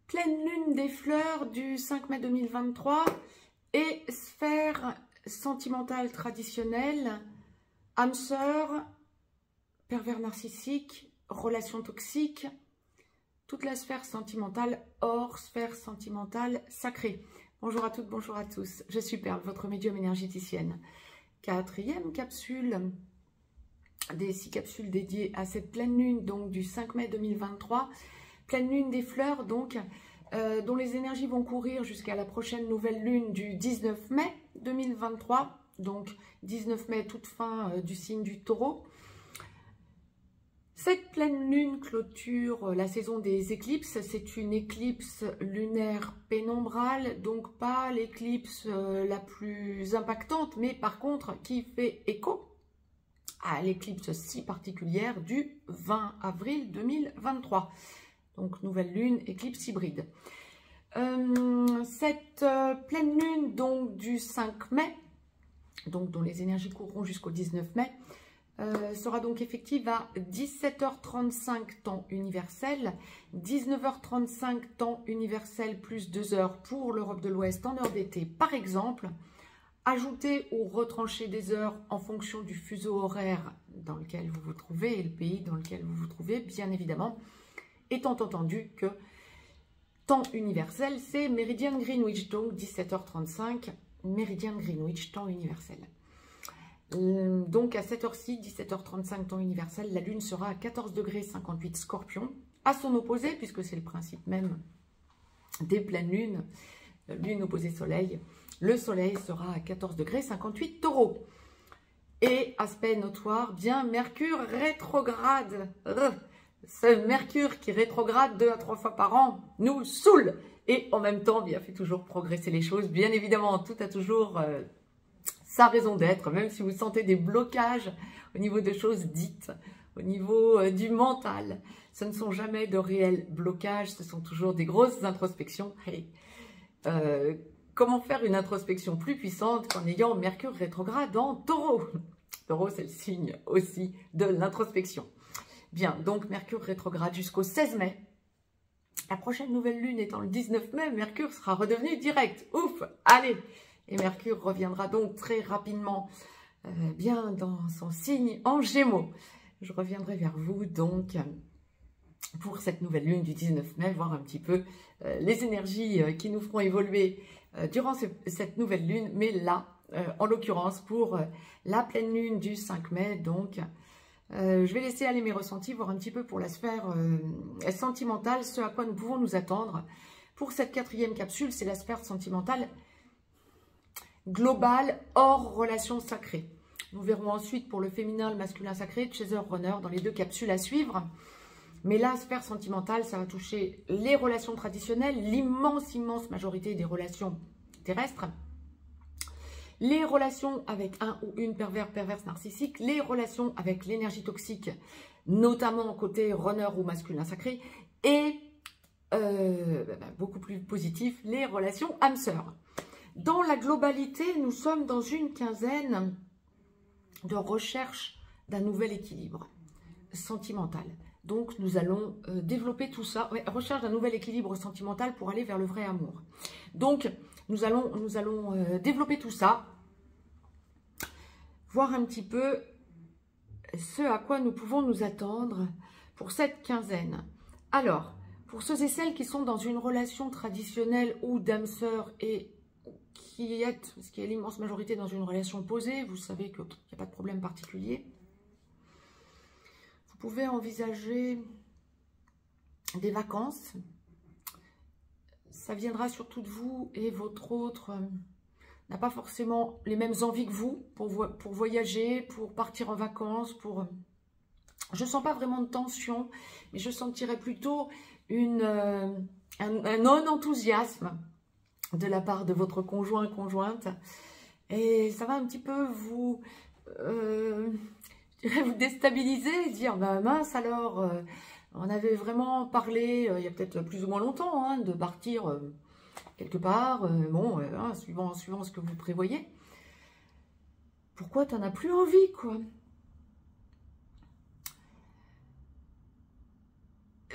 Pleine lune des fleurs du 5 mai 2023 et sphère sentimentale traditionnelle, âme sœur, pervers narcissique, relation toxique, toute la sphère sentimentale hors sphère sentimentale sacrée. Bonjour à toutes, bonjour à tous, je suis Perle, votre médium énergéticienne. Quatrième capsule des 6 capsules dédiées à cette pleine lune donc du 5 mai 2023. Pleine lune des fleurs, donc, dont les énergies vont courir jusqu'à la prochaine nouvelle lune du 19 mai 2023. Donc, 19 mai, toute fin du signe du Taureau. Cette pleine lune clôture la saison des éclipses. C'est une éclipse lunaire pénombrale, donc pas l'éclipse la plus impactante, mais par contre qui fait écho à l'éclipse si particulière du 20 avril 2023. Donc, nouvelle lune, éclipse hybride. Cette pleine lune donc du 5 mai, donc dont les énergies courront jusqu'au 19 mai, sera donc effective à 17h35 temps universel, 19h35 temps universel plus 2 heures pour l'Europe de l'Ouest en heure d'été par exemple. Ajouter ou retrancher des heures en fonction du fuseau horaire dans lequel vous vous trouvez et le pays dans lequel vous vous trouvez, bien évidemment. Étant entendu que temps universel, c'est méridien Greenwich, donc 17h35, méridien Greenwich, temps universel. Donc à cette heure-ci, 17h35, temps universel, la Lune sera à 14 degrés 58 Scorpion, à son opposé, puisque c'est le principe même des pleines lunes, Lune opposée Soleil. Le Soleil sera à 14 degrés 58 Taureau. Et aspect notoire, bien Mercure rétrograde. Ce Mercure qui rétrograde 2 à 3 fois par an nous saoule. Et en même temps, bien, fait toujours progresser les choses. Bien évidemment, tout a toujours sa raison d'être. Même si vous sentez des blocages au niveau de choses dites, au niveau du mental. Ce ne sont jamais de réels blocages, ce sont toujours des grosses introspections. Hey. Comment faire une introspection plus puissante qu'en ayant Mercure rétrograde en Taureau? Taureau, c'est le signe aussi de l'introspection. Bien, donc Mercure rétrograde jusqu'au 16 mai. La prochaine nouvelle lune étant le 19 mai, Mercure sera redevenu direct. Ouf, allez. Et Mercure reviendra donc très rapidement bien dans son signe en Gémeaux. Je reviendrai vers vous donc pour cette nouvelle lune du 19 mai, voir un petit peu les énergies qui nous feront évoluer durant cette nouvelle lune. Mais là, en l'occurrence, pour la pleine lune du 5 mai, donc... je vais laisser aller mes ressentis, voir un petit peu pour la sphère sentimentale, ce à quoi nous pouvons nous attendre. Pour cette quatrième capsule, c'est la sphère sentimentale globale, hors relation sacrée. Nous verrons ensuite pour le féminin, le masculin sacré, Chaser Runner, dans les 2 capsules à suivre. Mais la sphère sentimentale, ça va toucher les relations traditionnelles, l'immense majorité des relations terrestres. Les relations avec un ou une perverse narcissique, les relations avec l'énergie toxique, notamment côté runner ou masculin sacré, et beaucoup plus positif, les relations âme-sœur. Dans la globalité, nous sommes dans une quinzaine de recherche d'un nouvel équilibre sentimental. Donc nous allons développer tout ça, recherche d'un nouvel équilibre sentimental pour aller vers le vrai amour. Donc nous allons développer tout ça, voir un petit peu ce à quoi nous pouvons nous attendre pour cette quinzaine. Alors, pour ceux et celles qui sont dans une relation traditionnelle ou d'âme sœur et qui est, ce qui est l'immense majorité, dans une relation posée, vous savez qu'il n'y a pas de problème particulier. Vous pouvez envisager des vacances. Ça viendra surtout de vous et votre autre n'a pas forcément les mêmes envies que vous pour voyager, pour partir en vacances. Je ne sens pas vraiment de tension, mais je sentirais plutôt un non-enthousiasme de la part de votre conjoint, conjointe. Et ça va un petit peu vous déstabiliser, dire bah, mince alors, on avait vraiment parlé il y a peut-être plus ou moins longtemps hein, de partir quelque part, suivant ce que vous prévoyez. Pourquoi tu n'en as plus envie, quoi?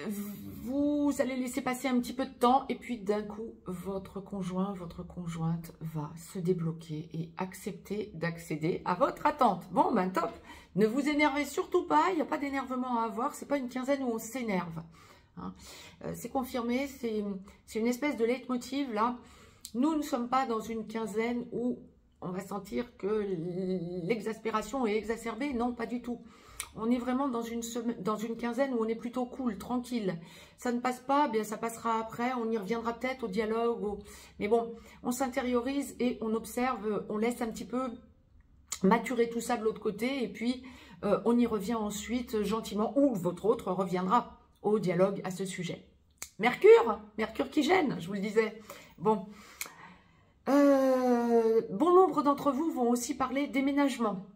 vous allez laisser passer un petit peu de temps et puis d'un coup, votre conjoint, votre conjointe va se débloquer et accepter d'accéder à votre attente. Bon, ben top. Ne vous énervez surtout pas, il n'y a pas d'énervement à avoir, c'est pas une quinzaine où on s'énerve. Hein. C'est confirmé, c'est une espèce de leitmotiv là. Nous ne sommes pas dans une quinzaine où on va sentir que l'exaspération est exacerbée. Non, pas du tout. On est vraiment dans une quinzaine où on est plutôt cool, tranquille. Ça ne passe pas, bien ça passera après. On y reviendra peut-être au dialogue. Mais bon, on s'intériorise et on observe, on laisse un petit peu maturer tout ça de l'autre côté. Et puis, on y revient ensuite gentiment. Ou votre autre reviendra au dialogue à ce sujet. Mercure qui gêne, je vous le disais. Bon. Bon nombre d'entre vous vont aussi parler déménagement.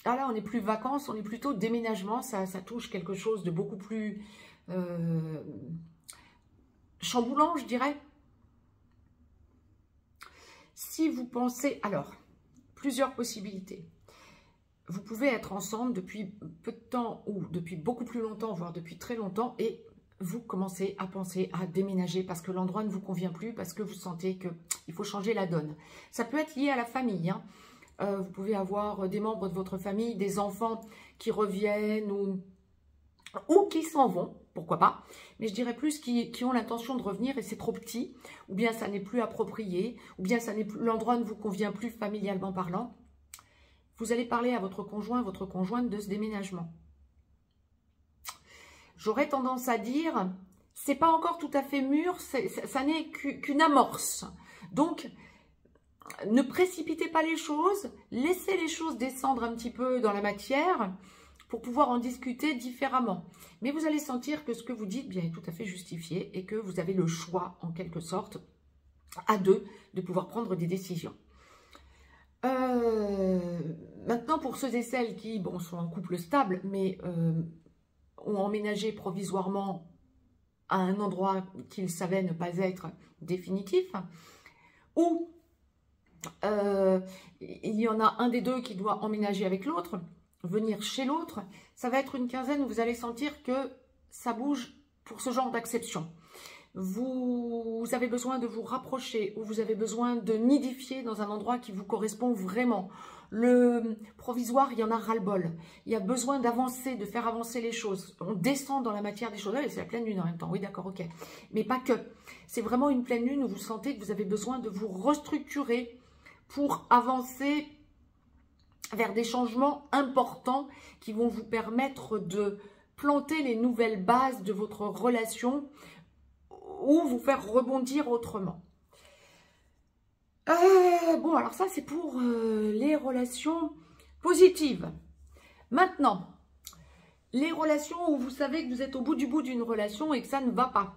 Ah là, on n'est plus vacances, on est plutôt déménagement. Ça touche quelque chose de beaucoup plus chamboulant, je dirais. Si vous pensez... Alors, plusieurs possibilités. Vous pouvez être ensemble depuis peu de temps ou depuis beaucoup plus longtemps, voire depuis très longtemps, et vous commencez à penser à déménager parce que l'endroit ne vous convient plus, parce que vous sentez qu'il faut changer la donne. Ça peut être lié à la famille, hein. Vous pouvez avoir des membres de votre famille, des enfants qui reviennent ou qui s'en vont, pourquoi pas. Mais je dirais plus qui ont l'intention de revenir et c'est trop petit, ou bien ça n'est plus approprié, ou bien l'endroit ne vous convient plus familialement parlant. Vous allez parler à votre conjoint, votre conjointe de ce déménagement. J'aurais tendance à dire, c'est pas encore tout à fait mûr, ça n'est qu'une amorce. Donc, ne précipitez pas les choses, laissez les choses descendre un petit peu dans la matière pour pouvoir en discuter différemment. Mais vous allez sentir que ce que vous dites bien, est tout à fait justifié et que vous avez le choix, en quelque sorte, à deux, de pouvoir prendre des décisions. Maintenant, pour ceux et celles qui sont en couple stable, mais ont emménagé provisoirement à un endroit qu'ils savaient ne pas être définitif, ou il y en a un des deux qui doit emménager avec l'autre, venir chez l'autre, ça va être une quinzaine où vous allez sentir que ça bouge pour ce genre d'acception. Vous avez besoin de vous rapprocher ou vous avez besoin de nidifier dans un endroit qui vous correspond vraiment. Le provisoire, il y en a ras-le-bol. Il y a besoin d'avancer, de faire avancer les choses. On descend dans la matière des choses. C'est la pleine lune en même temps. Oui, d'accord, ok. Mais pas que. C'est vraiment une pleine lune où vous sentez que vous avez besoin de vous restructurer pour avancer vers des changements importants qui vont vous permettre de planter les nouvelles bases de votre relation ou vous faire rebondir autrement. Bon, alors ça, c'est pour les relations positives. Maintenant, les relations où vous savez que vous êtes au bout d'une relation et que ça ne va pas.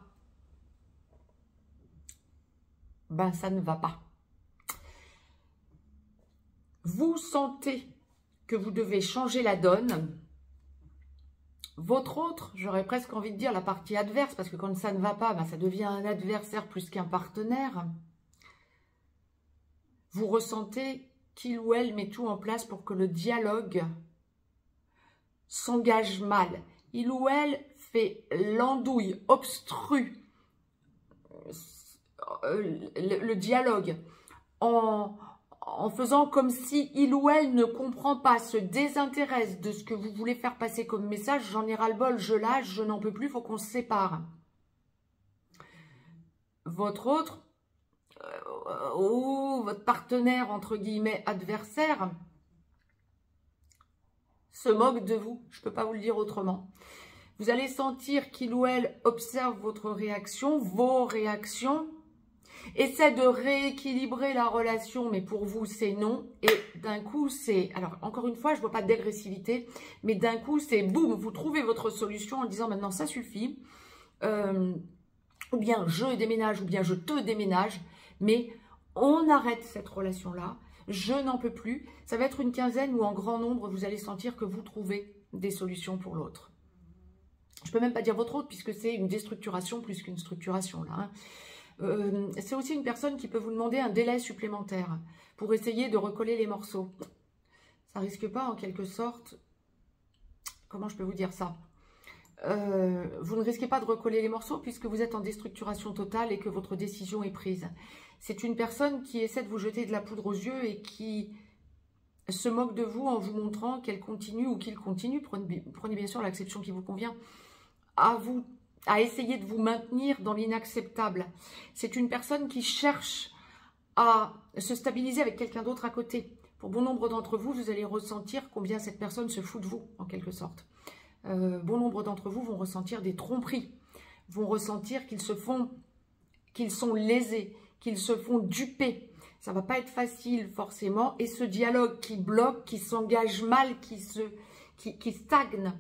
Ben, ça ne va pas. Vous sentez que vous devez changer la donne. Votre autre, j'aurais presque envie de dire la partie adverse, parce que quand ça ne va pas, ben ça devient un adversaire plus qu'un partenaire. Vous ressentez qu'il ou elle met tout en place pour que le dialogue s'engage mal. Il ou elle fait l'andouille, obstrue le dialogue en faisant comme si il ou elle ne comprend pas, se désintéresse de ce que vous voulez faire passer comme message. J'en ai ras-le-bol, je lâche, je n'en peux plus, il faut qu'on se sépare. Votre autre, ou votre partenaire, entre guillemets, adversaire, se moque de vous. Je ne peux pas vous le dire autrement. Vous allez sentir qu'il ou elle observe votre réaction, vos réactions, essaie de rééquilibrer la relation, mais pour vous, c'est non. Et d'un coup, c'est... Alors, encore une fois, je ne vois pas d'agressivité, mais d'un coup, c'est boum, vous trouvez votre solution en disant maintenant, ça suffit. Ou bien je déménage, ou bien je te déménage, mais on arrête cette relation-là. Je n'en peux plus. Ça va être une quinzaine où en grand nombre, vous allez sentir que vous trouvez des solutions pour l'autre. Je ne peux même pas dire votre autre, puisque c'est une déstructuration plus qu'une structuration, là, hein. C'est aussi une personne qui peut vous demander un délai supplémentaire pour essayer de recoller les morceaux. Ça risque pas en quelque sorte, comment je peux vous dire ça, vous ne risquez pas de recoller les morceaux puisque vous êtes en déstructuration totale et que votre décision est prise. C'est une personne qui essaie de vous jeter de la poudre aux yeux et qui se moque de vous en vous montrant qu'elle continue ou qu'il continue, prenez bien sûr l'acception qui vous convient, à essayer de vous maintenir dans l'inacceptable. C'est une personne qui cherche à se stabiliser avec quelqu'un d'autre à côté. Pour bon nombre d'entre vous, vous allez ressentir combien cette personne se fout de vous, en quelque sorte. Bon nombre d'entre vous vont ressentir des tromperies, vont ressentir qu'ils sont lésés, qu'ils se font duper. Ça va pas être facile forcément. Et ce dialogue qui bloque, qui s'engage mal, qui stagne,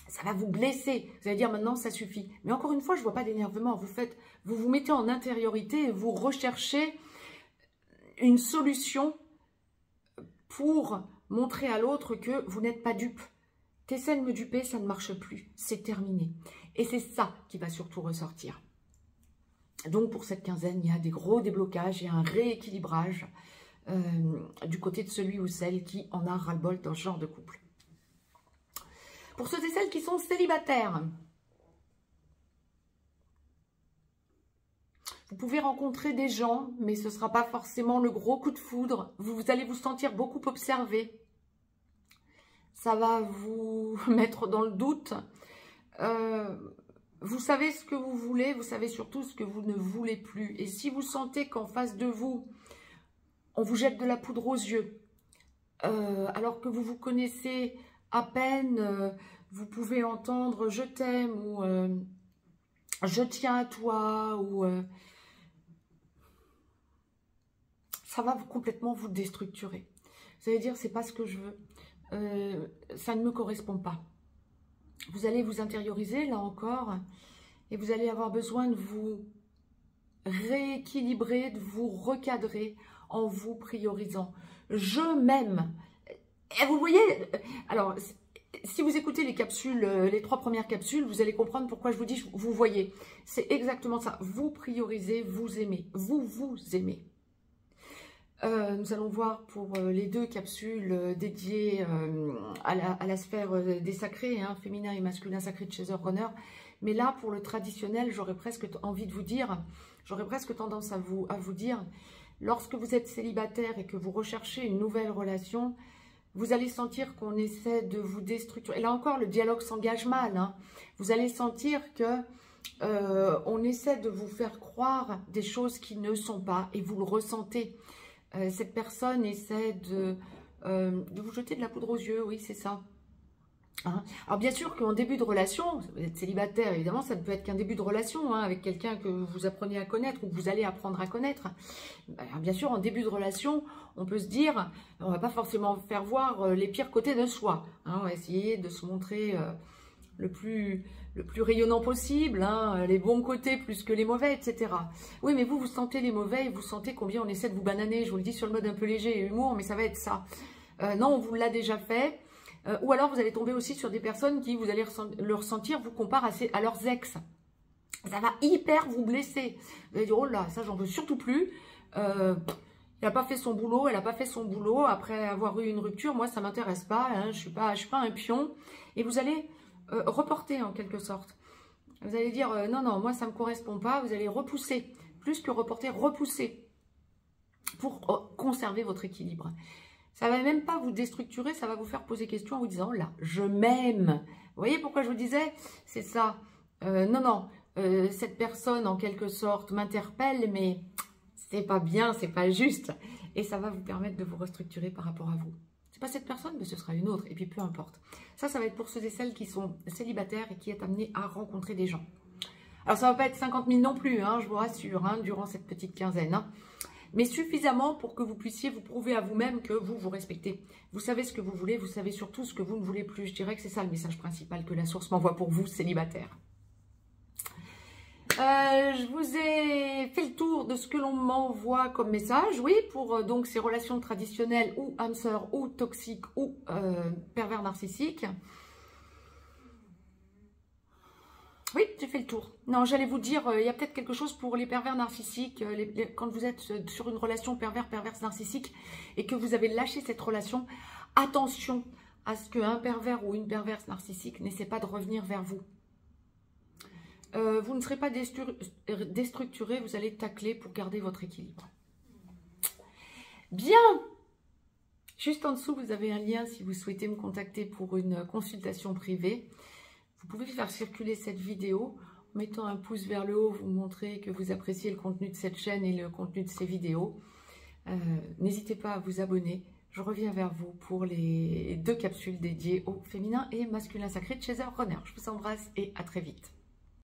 ça va vous blesser. Vous allez dire maintenant ça suffit. Mais encore une fois, je vois pas d'énervement. Vous vous mettez en intériorité et vous recherchez une solution pour montrer à l'autre que vous n'êtes pas dupe. T'essaies de me duper, ça ne marche plus. C'est terminé. Et c'est ça qui va surtout ressortir. Donc, pour cette quinzaine, il y a des gros déblocages, il y a un rééquilibrage du côté de celui ou celle qui en a ras-le-bol dans ce genre de couple. Pour ceux et celles qui sont célibataires, vous pouvez rencontrer des gens, mais ce ne sera pas forcément le gros coup de foudre. Vous allez vous sentir beaucoup observé. Ça va vous mettre dans le doute. Vous savez ce que vous voulez, vous savez surtout ce que vous ne voulez plus. Et si vous sentez qu'en face de vous, on vous jette de la poudre aux yeux, alors que vous vous connaissez à peine, vous pouvez entendre « je t'aime » ou « je tiens à toi » ou ça va complètement vous déstructurer. Vous allez dire « c'est pas ce que je veux, ça ne me correspond pas ». Vous allez vous intérioriser, là encore, et vous allez avoir besoin de vous rééquilibrer, de vous recadrer en vous priorisant. Je m'aime. Et vous voyez, alors, si vous écoutez les capsules, les 3 premières capsules, vous allez comprendre pourquoi je vous dis, vous voyez. C'est exactement ça. Vous priorisez, vous aimez. Vous vous aimez. Nous allons voir pour les 2 capsules dédiées à la sphère des sacrés, hein, féminin et masculin sacré de Chaser Runner. Mais là, pour le traditionnel, j'aurais presque envie de vous dire, j'aurais presque tendance à vous dire, lorsque vous êtes célibataire et que vous recherchez une nouvelle relation, vous allez sentir qu'on essaie de vous déstructurer. Et là encore, le dialogue s'engage mal. Hein. Vous allez sentir que on essaie de vous faire croire des choses qui ne sont pas et vous le ressentez. Cette personne essaie de vous jeter de la poudre aux yeux, oui, c'est ça. Hein. Alors bien sûr qu'en début de relation, vous êtes célibataire, évidemment, ça ne peut être qu'un début de relation hein, avec quelqu'un que vous apprenez à connaître ou que vous allez apprendre à connaître. Alors, bien sûr, en début de relation, on peut se dire, on ne va pas forcément faire voir les pires côtés de soi. Hein, on va essayer de se montrer le plus rayonnant possible, hein, les bons côtés plus que les mauvais, etc. Oui, mais vous sentez les mauvais et vous sentez combien on essaie de vous bananer. Je vous le dis sur le mode un peu léger et humour, mais ça va être ça. Non, on vous l'a déjà fait. Ou alors, vous allez tomber aussi sur des personnes qui, vous allez le ressentir, vous comparent à leurs ex. Ça va hyper vous blesser. Vous allez dire, oh là, ça, j'en veux surtout plus. Il n'a pas fait son boulot, elle n'a pas fait son boulot. Après avoir eu une rupture, moi, ça ne m'intéresse pas. Hein, je suis pas un pion. Et vous allez reporter en quelque sorte. Vous allez dire, non, non, moi, ça ne me correspond pas. Vous allez repousser. Plus que reporter, repousser. Pour conserver votre équilibre. Ça ne va même pas vous déstructurer, ça va vous faire poser question en vous disant, là, je m'aime. Vous voyez pourquoi je vous disais? C'est ça. Non, non, cette personne, en quelque sorte, m'interpelle, mais c'est pas bien, c'est pas juste. Et ça va vous permettre de vous restructurer par rapport à vous. C'est pas cette personne, mais ce sera une autre. Et puis, peu importe. Ça va être pour ceux et celles qui sont célibataires et qui est amenés à rencontrer des gens. Alors, ça ne va pas être 50 000 non plus, hein, je vous rassure, hein, durant cette petite quinzaine. Hein. Mais suffisamment pour que vous puissiez vous prouver à vous-même que vous respectez. Vous savez ce que vous voulez, vous savez surtout ce que vous ne voulez plus. Je dirais que c'est ça le message principal que la source m'envoie pour vous, célibataires. Je vous ai fait le tour de ce que l'on m'envoie comme message, oui, pour donc ces relations traditionnelles ou âme sœur ou toxiques ou pervers narcissiques. Oui, j'ai fait le tour. Non, j'allais vous dire, il y a peut-être quelque chose pour les pervers narcissiques, quand vous êtes sur une relation perverse narcissique et que vous avez lâché cette relation, attention à ce qu'un pervers ou une perverse narcissique n'essaie pas de revenir vers vous. vous ne serez pas déstructuré, vous allez tacler pour garder votre équilibre. Bien. Juste en dessous, vous avez un lien si vous souhaitez me contacter pour une consultation privée. Vous pouvez faire circuler cette vidéo en mettant un pouce vers le haut, vous montrez que vous appréciez le contenu de cette chaîne et le contenu de ces vidéos. N'hésitez pas à vous abonner. Je reviens vers vous pour les 2 capsules dédiées au féminin et masculin sacré de Chaser Runner. Je vous embrasse et à très vite.